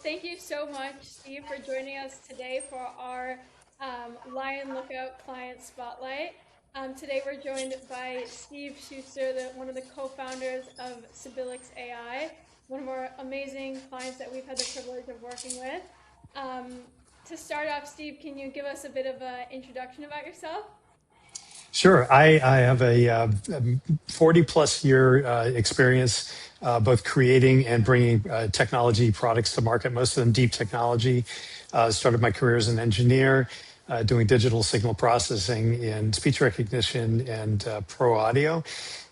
Thank you so much, Steve, for joining us today for our Lion Lookout Client Spotlight. Today we're joined by Steve Schuster, one of the co-founders of Stabilix AI, one of our amazing clients that we've had the privilege of working with. Um, to start off, Steve, can you give us a bit of an introduction about yourself? Sure. I have a 40 plus year experience both creating and bringing technology products to market, most of them deep technology. Started my career as an engineer, doing digital signal processing in speech recognition and pro audio,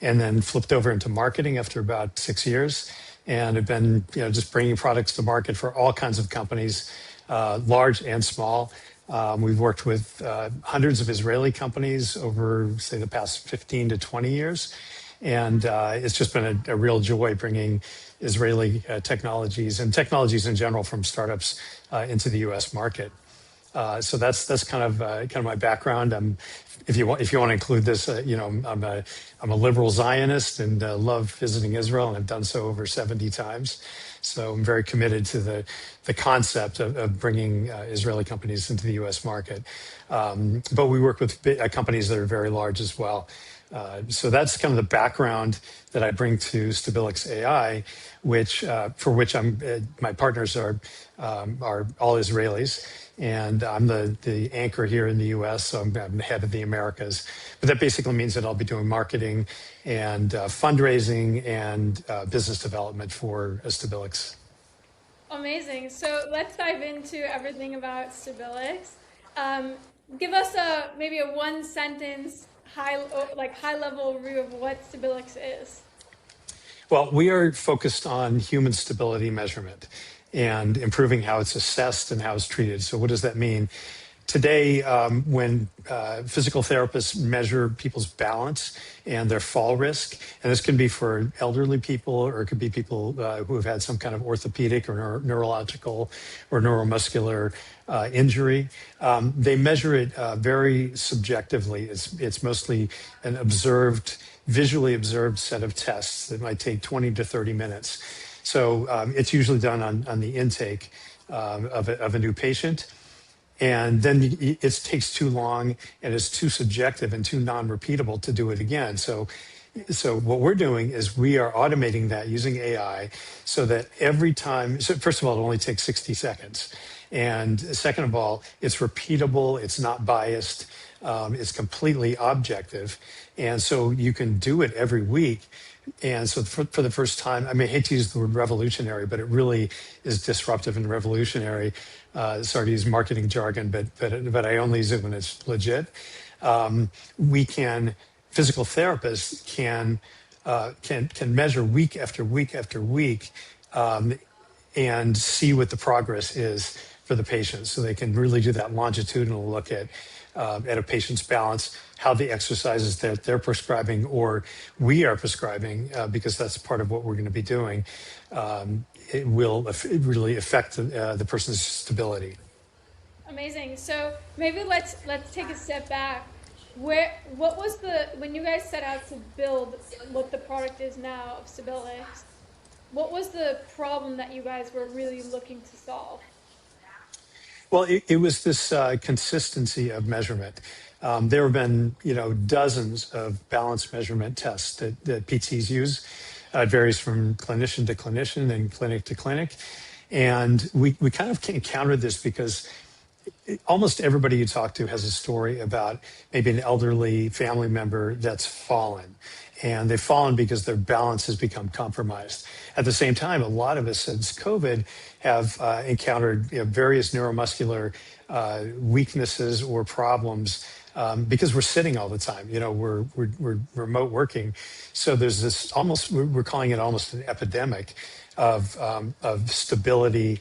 and then flipped over into marketing after about 6 years. And have been just bringing products to market for all kinds of companies, large and small. We've worked with hundreds of Israeli companies over, say, the past 15 to 20 years. And it's just been a real joy bringing Israeli technologies and technologies in general from startups into the U.S. market. So that's kind of my background. If you want to include this, I'm a liberal Zionist and love visiting Israel, and I've done so over 70 times. So I'm very committed to the concept of bringing Israeli companies into the U.S. market. But we work with companies that are very large as well. So that's kind of the background that I bring to Stabilix AI, which for which my partners are all Israelis, and I'm the anchor here in the U.S. So I'm the head of the Americas. But that basically means that I'll be doing marketing and fundraising and business development for Stabilix. Amazing. So let's dive into everything about Stabilix. Um, Give us maybe a one sentence high level overview of what Stabilix is. Well, we are focused on human stability measurement and improving how it's assessed and how it's treated. So what does that mean? Today, when physical therapists measure people's balance and their fall risk, and this can be for elderly people or it could be people who have had some kind of orthopedic or neurological or neuromuscular injury, they measure it very subjectively. It's mostly an visually observed set of tests that might take 20 to 30 minutes. So it's usually done on the intake of a new patient. And then it takes too long and it's too subjective and too non-repeatable to do it again. So what we're doing is we are automating that using AI so that every time, so first of all, it only takes 60 seconds. And second of all, it's repeatable, it's not biased, it's completely objective. And so you can do it every week. And so for the first time, I hate to use the word revolutionary, but it really is disruptive and revolutionary. Sorry to use marketing jargon, but I only use it when it's legit. Physical therapists can measure week after week after week and see what the progress is for the patient. So they can really do that longitudinal look at a patient's balance, how the exercises that they're prescribing or we are prescribing, because that's part of what we're going to be doing, it will really affect the person's stability. Amazing. So maybe let's take a step back. What was when you guys set out to build what the product is now of Stabilix, what was the problem that you guys were really looking to solve? Well, it was this consistency of measurement. There have been, dozens of balance measurement tests that PTs use. It varies from clinician to clinician and clinic to clinic. And we kind of encountered this because almost everybody you talk to has a story about maybe an elderly family member that's fallen. And they've fallen because their balance has become compromised. At the same time, a lot of us since COVID have encountered various neuromuscular weaknesses or problems because we're sitting all the time. We're remote working, so there's this we're calling it almost an epidemic of stability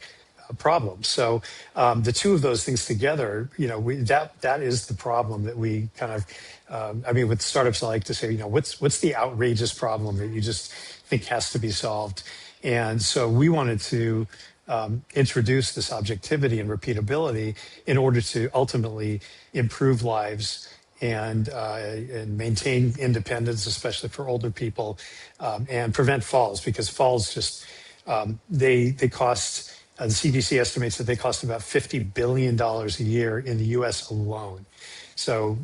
problems. So the two of those things together, that is the problem that we kind of. With startups, I like to say, what's the outrageous problem that you just think has to be solved? And so we wanted to introduce this objectivity and repeatability in order to ultimately improve lives and maintain independence, especially for older people, and prevent falls because falls just they cost The CDC estimates that they cost about $50 billion a year in the US alone. So,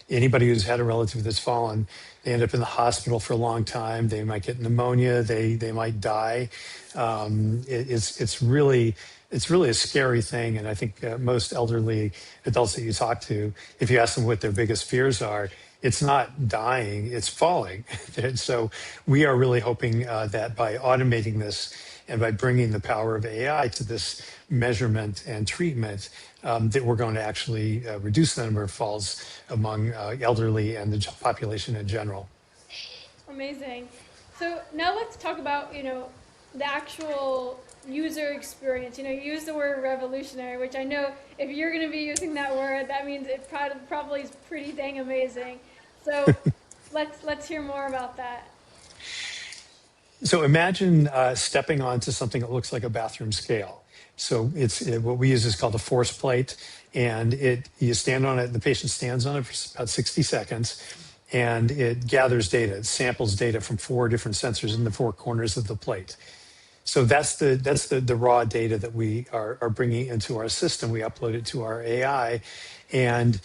anybody who's had a relative that's fallen, they end up in the hospital for a long time. They might get pneumonia. They might die. It's really a scary thing. And I think most elderly adults that you talk to, if you ask them what their biggest fears are, it's not dying, it's falling. And so we are really hoping that by automating this and by bringing the power of AI to this measurement and treatment, that we're going to actually reduce the number of falls among elderly and the population in general. Amazing. So now let's talk about, the actual user experience. You use the word revolutionary, which I know if you're going to be using that word, that means it probably is pretty dang amazing. So let's hear more about that. So imagine stepping onto something that looks like a bathroom scale. So what we use is called a force plate, and you stand on it. The patient stands on it for about 60 seconds, and it gathers data. It samples data from 4 different sensors in the 4 corners of the plate. So that's the raw data that we are bringing into our system. We upload it to our AI, and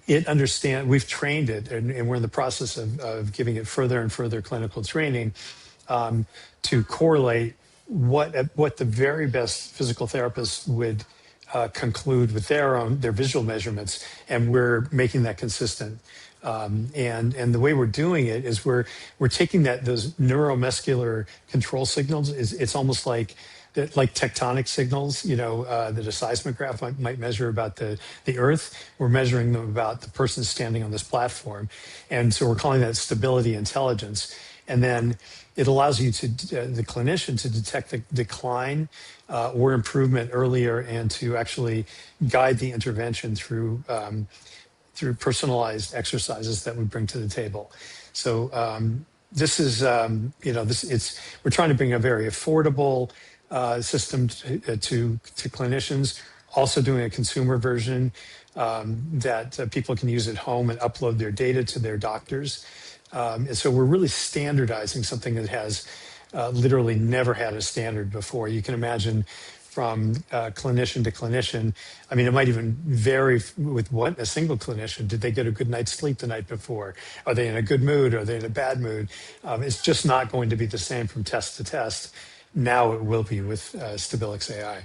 we've trained it, and we're in the process of giving it further and further clinical training to correlate what the very best physical therapists would conclude with their visual measurements, and we're making that consistent. And the way we're doing it is we're taking those neuromuscular control signals. It's almost like tectonic signals, that a seismograph might measure about the Earth. We're measuring them about the person standing on this platform, and so we're calling that stability intelligence. And then it allows you the clinician to detect the decline or improvement earlier, and to actually guide the intervention through personalized exercises that we bring to the table. So this is, we're trying to bring a very affordable system to clinicians, also doing a consumer version that people can use at home and upload their data to their doctors. And so we're really standardizing something that has literally never had a standard before. You can imagine from clinician to clinician. I mean, it might even vary with a single clinician. Did they get a good night's sleep the night before? Are they in a good mood? Are they in a bad mood? It's just not going to be the same from test to test. Now it will be with Stabilix AI.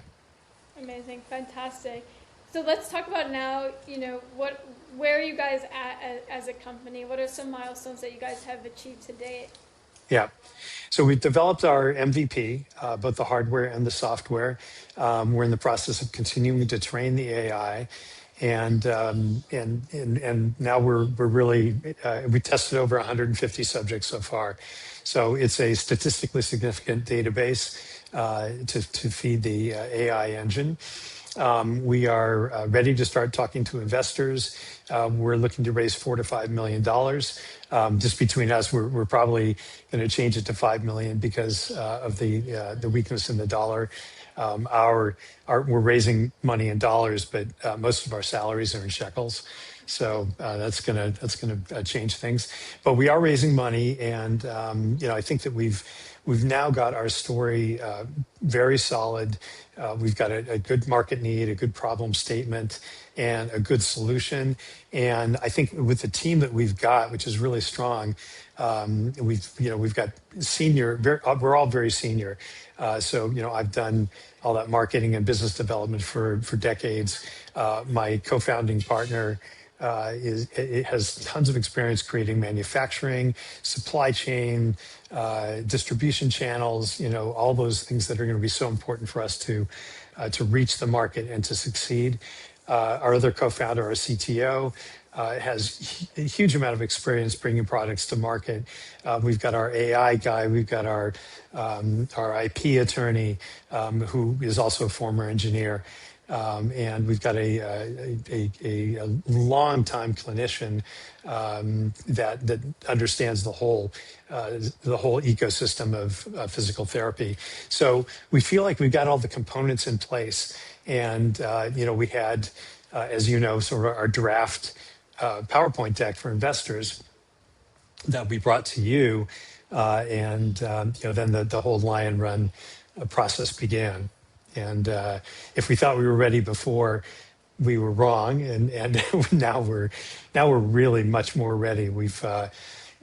Amazing, fantastic. So let's talk about now, where are you guys at as a company? What are some milestones that you guys have achieved to date? Yeah. So we've developed our MVP, both the hardware and the software. We're in the process of continuing to train the AI, and now we're really we tested over 150 subjects so far. So it's a statistically significant database to feed the AI engine. We are ready to start talking to investors. We're looking to raise $4 to $5 million. Just between us, we're probably going to change it to $5 million because of the weakness in the dollar. We're raising money in dollars, but most of our salaries are in shekels. So that's gonna change things. But we are raising money, and I think that we've now got our story very solid. We've got a good market need, a good problem statement, and a good solution. And I think with the team that we've got, which is really strong, we've got senior. We're all very senior. So I've done all that marketing and business development for decades. My co-founding partner has tons of experience creating manufacturing, supply chain, distribution channels, all those things that are going to be so important for us to reach the market and to succeed. Our other co-founder, our CTO, has a huge amount of experience bringing products to market. We've got our AI guy, we've got our IP attorney, who is also a former engineer. And we've got a long-time clinician that understands the whole ecosystem of physical therapy. So we feel like we've got all the components in place, and we had, as sort of our draft PowerPoint deck for investors that we brought to you, and then the whole Lion Run process began. And if we thought we were ready before, we were wrong, and now we're really much more ready. We've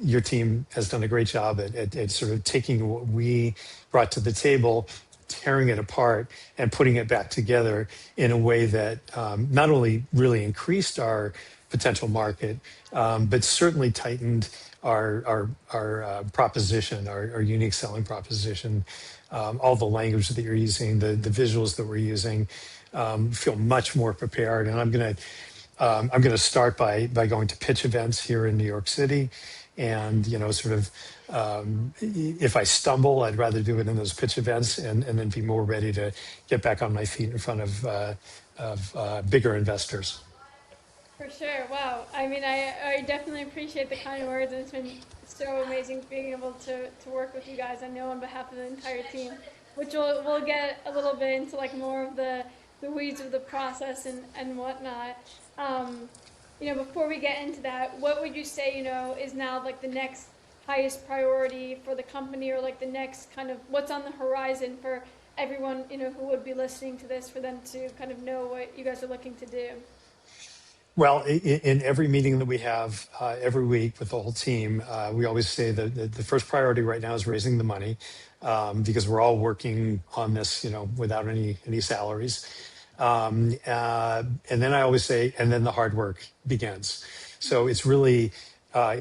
Your team has done a great job at sort of taking what we brought to the table, tearing it apart, and putting it back together in a way that not only really increased our potential market, but certainly tightened our proposition, our unique selling proposition. All the language that you're using, the visuals that we're using, feel much more prepared. And I'm gonna start by going to pitch events here in New York City, and sort of if I stumble, I'd rather do it in those pitch events, and then be more ready to get back on my feet in front of bigger investors. For sure. Wow. I mean, I definitely appreciate the kind words, and it's been so amazing being able to work with you guys. I know on behalf of the entire team, which we'll get a little bit into like more of the weeds of the process and whatnot. Um, before we get into that, what would you say, is now like the next highest priority for the company, or like the next kind of what's on the horizon for everyone, who would be listening to this, for them to kind of know what you guys are looking to do? Well, in every meeting that we have every week with the whole team, we always say that the first priority right now is raising the money, because we're all working on this, without any salaries. And then I always say, and then the hard work begins. So it's really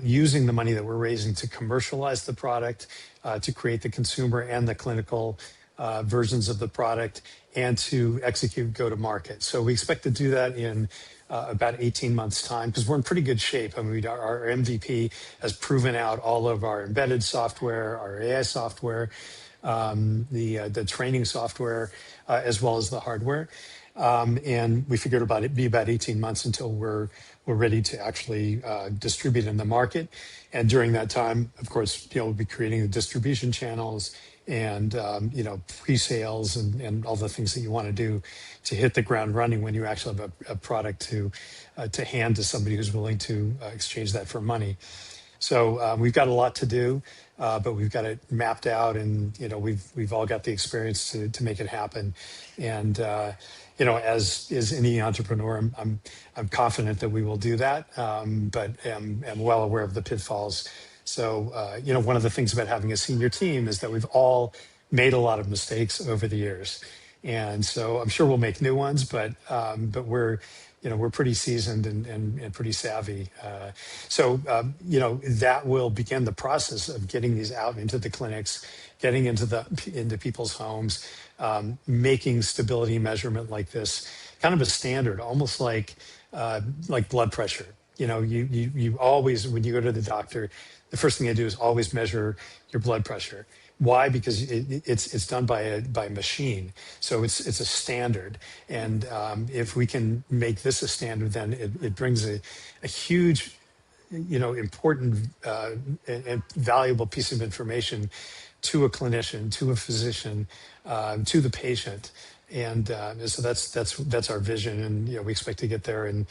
using the money that we're raising to commercialize the product, to create the consumer and the clinical versions of the product, and to execute go to market. So we expect to do that in about 18 months time, because we're in pretty good shape. I mean, our MVP has proven out all of our embedded software, our AI software, the training software, as well as the hardware. And we figured it'd be about 18 months until we're ready to actually distribute in the market. And during that time, of course, we'll be creating the distribution channels, and pre-sales, and all the things that you want to do to hit the ground running when you actually have a product to hand to somebody who's willing to exchange that for money. So we've got a lot to do, but we've got it mapped out, and we've all got the experience to make it happen. And as is any entrepreneur, I'm confident that we will do that, but am well aware of the pitfalls. So one of the things about having a senior team is that we've all made a lot of mistakes over the years, and so I'm sure we'll make new ones, but we're pretty seasoned and pretty savvy. So that will begin the process of getting these out into the clinics, getting into people's homes, making stability measurement like this kind of a standard, almost like blood pressure. You always, when you go to the doctor, the first thing they do is always measure your blood pressure. Why? Because it's done by a machine, so it's a standard. And if we can make this a standard, then it brings a huge, important and valuable piece of information to a clinician, to a physician, to the patient. And so that's our vision, and we expect to get there in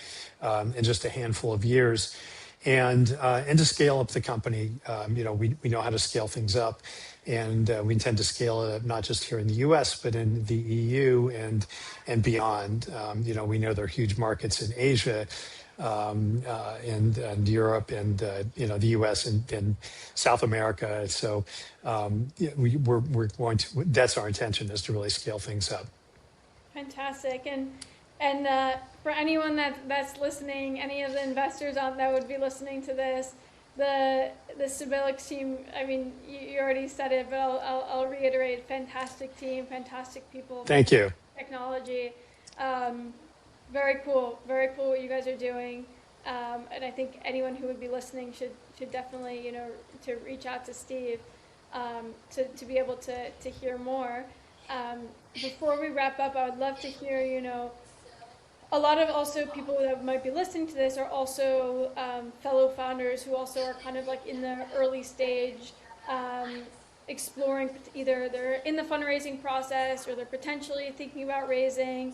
just a handful of years, and to scale up the company. We know how to scale things up, and we intend to scale it up not just here in the U.S. but in the EU and beyond. We know there are huge markets in Asia, and Europe, and the U.S. and South America. So we're going to. That's our intention, is to really scale things up. Fantastic. And for anyone that's listening, any of the investors that would be listening to this, the Stabilix team, I mean, you already said it, but I'll reiterate: fantastic team, fantastic people. Thank you. Technology. Very cool what you guys are doing. And I think anyone who would be listening should definitely, to reach out to Steve, to be able to hear more. Before we wrap up, I would love to hear, a lot of also people that might be listening to this are also fellow founders who also are kind of like in the early stage, exploring, either they're in the fundraising process or they're potentially thinking about raising.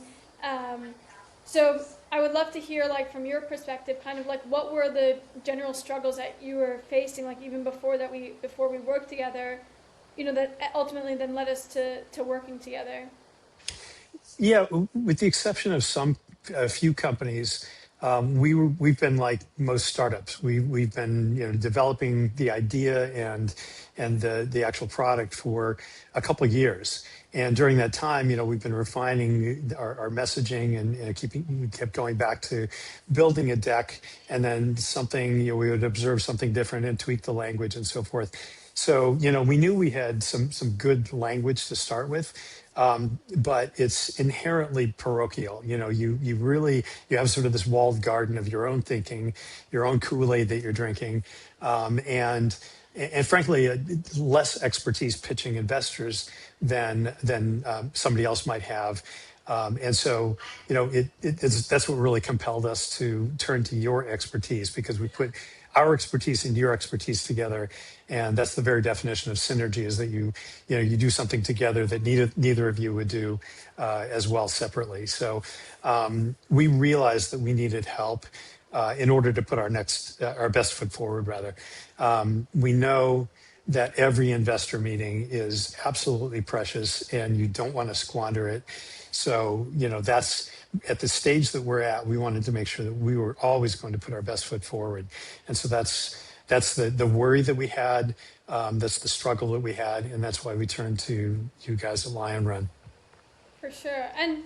So I would love to hear, like, from your perspective, kind of like what were the general struggles that you were facing, like even before we worked together, that ultimately then led us to working together. Yeah, with the exception of a few companies, we've been like most startups. We've been developing the idea and the actual product for a couple of years. And during that time, we've been refining our messaging and we kept going back to building a deck, and then something, we would observe something different and tweak the language and so forth. So, we knew we had some good language to start with, but it's inherently parochial. You really you have sort of this walled garden of your own thinking, your own Kool-Aid that you're drinking, and frankly, less expertise pitching investors than somebody else might have. And so, that's what really compelled us to turn to your expertise, because we put our expertise and your expertise together, and that's the very definition of synergy: is that you do something together that neither of you would do as well separately. So we realized that we needed help in order to put our best foot forward. Rather, we know that every investor meeting is absolutely precious, and you don't want to squander it. So, that's at the stage that we're at. We wanted to make sure that we were always going to put our best foot forward, and so that's the worry that we had. That's the struggle that we had, and that's why we turned to you guys at Lion Run. For sure. And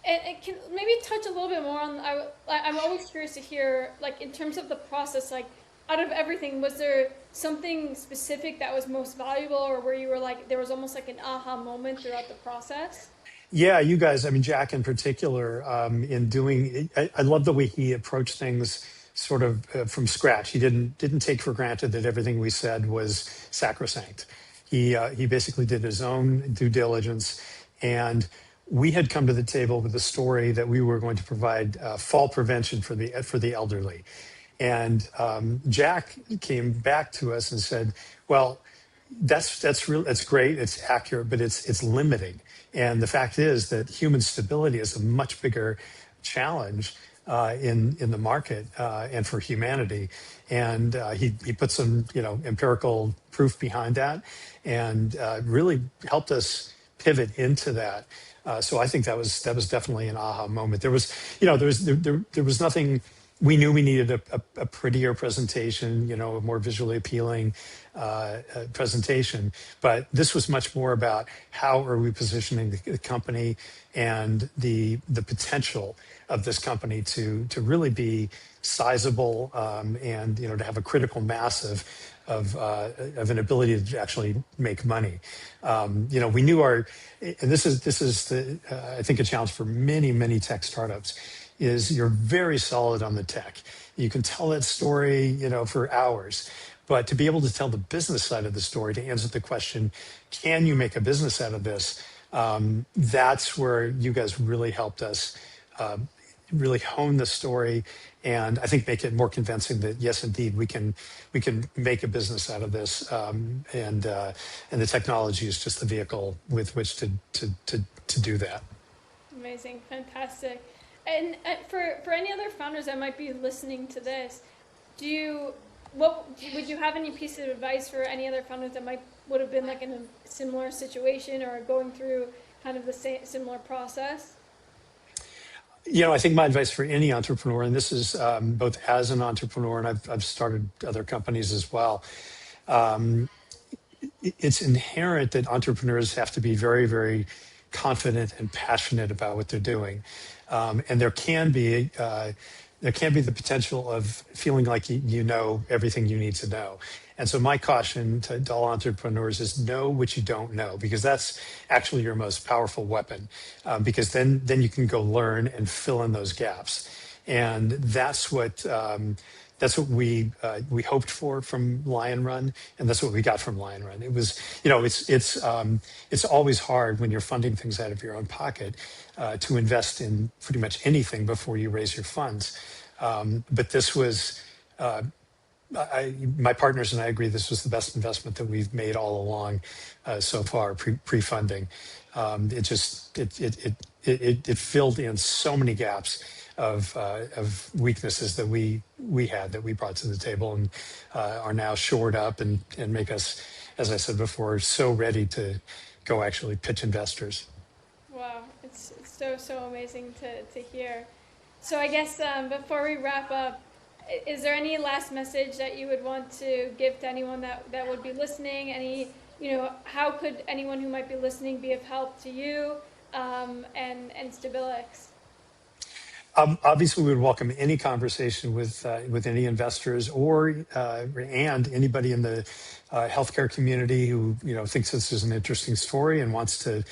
it can maybe touch a little bit more on. I'm always curious to hear, like, in terms of the process, like, out of everything, was there something specific that was most valuable, or where you were like, there was almost like an aha moment throughout the process? Yeah, you guys, I mean, Jack in particular, in doing, I love the way he approached things sort of from scratch. He didn't take for granted that everything we said was sacrosanct. He basically did his own due diligence, and we had come to the table with a story that we were going to provide fall prevention for the elderly. And Jack came back to us and said, "Well, that's great. It's accurate, but it's limiting. And the fact is that human stability is a much bigger challenge in the market and for humanity." And he put some empirical proof behind that, and really helped us pivot into that. So I think that was definitely an aha moment. There was nothing. We knew we needed a prettier presentation, a more visually appealing presentation. But this was much more about how are we positioning the company and the potential of this company to really be sizable, and to have a critical mass of an ability to actually make money. We knew and this is I think a challenge for many tech startups, is you're very solid on the tech. You can tell that story, for hours. But to be able to tell the business side of the story, to answer the question, can you make a business out of this? That's where you guys really helped us really hone the story, and I think make it more convincing that yes, indeed, we can make a business out of this, and the technology is just the vehicle with which to do that. Amazing, fantastic. And for any other founders that might be listening to this, do you what would you have any piece of advice for any other founders that would have been like in a similar situation or going through kind of the similar process? I think my advice for any entrepreneur, and this is both as an entrepreneur, and I've started other companies as well. It's inherent that entrepreneurs have to be very, very confident and passionate about what they're doing, and there can be the potential of feeling like you know everything you need to know. And so my caution to all entrepreneurs is know what you don't know, because that's actually your most powerful weapon, because then you can go learn and fill in those gaps. And that's what we hoped for from Lion Run, and that's what we got from Lion Run. It was, it's always hard when you're funding things out of your own pocket to invest in pretty much anything before you raise your funds. But this was, my partners and I agree, this was the best investment that we've made all along so far, pre-funding. It filled in so many gaps of weaknesses that we had, that we brought to the table, and are now shored up and make us, as I said before, so ready to go actually pitch investors. Wow, it's so amazing to hear. So I guess before we wrap up, is there any last message that you would want to give to anyone that would be listening? Any, how could anyone who might be listening be of help to you and Stabilix? Obviously, we would welcome any conversation with any investors or and anybody in the healthcare community who thinks this is an interesting story and wants to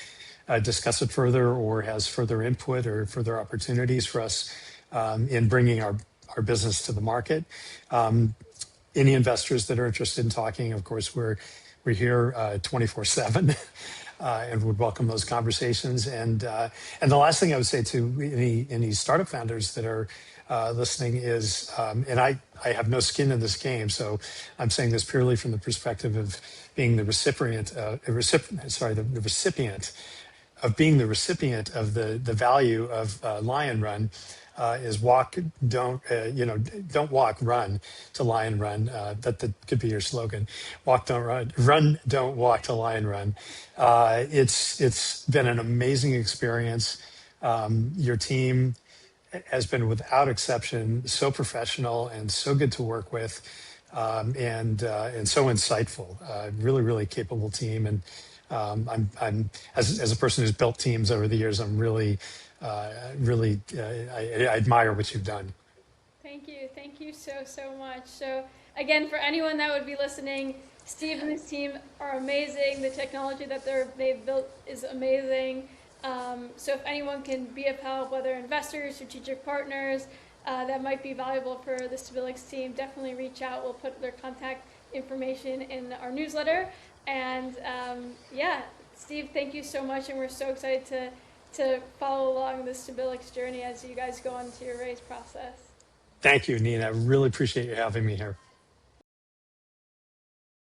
discuss it further or has further input or further opportunities for us in bringing our business to the market. Any investors that are interested in talking, of course, we're here 24/7. And would welcome those conversations. And the last thing I would say to any startup founders that are listening is, and I have no skin in this game, so I'm saying this purely from the perspective of being the recipient of being the recipient of the value of Lion Run. Is walk, don't walk, run to Lion Run. That could be your slogan. Walk, don't run. Run, don't walk to Lion Run. It's been an amazing experience. Your team has been, without exception, so professional and so good to work with, and so insightful. Really capable team. And I'm as a person who's built teams over the years, I'm really I admire what you've done. Thank you so much. So again, for anyone that would be listening, Steve and his team are amazing. The technology that they've built is amazing. So if anyone can be of help, whether investors, strategic partners, that might be valuable for the Stabilix team, definitely reach out. We'll put their contact information in our newsletter. And yeah, Steve, thank you so much, and we're so excited to follow along the Stabilix journey as you guys go into your raise process. Thank you, Nina. I really appreciate you having me here.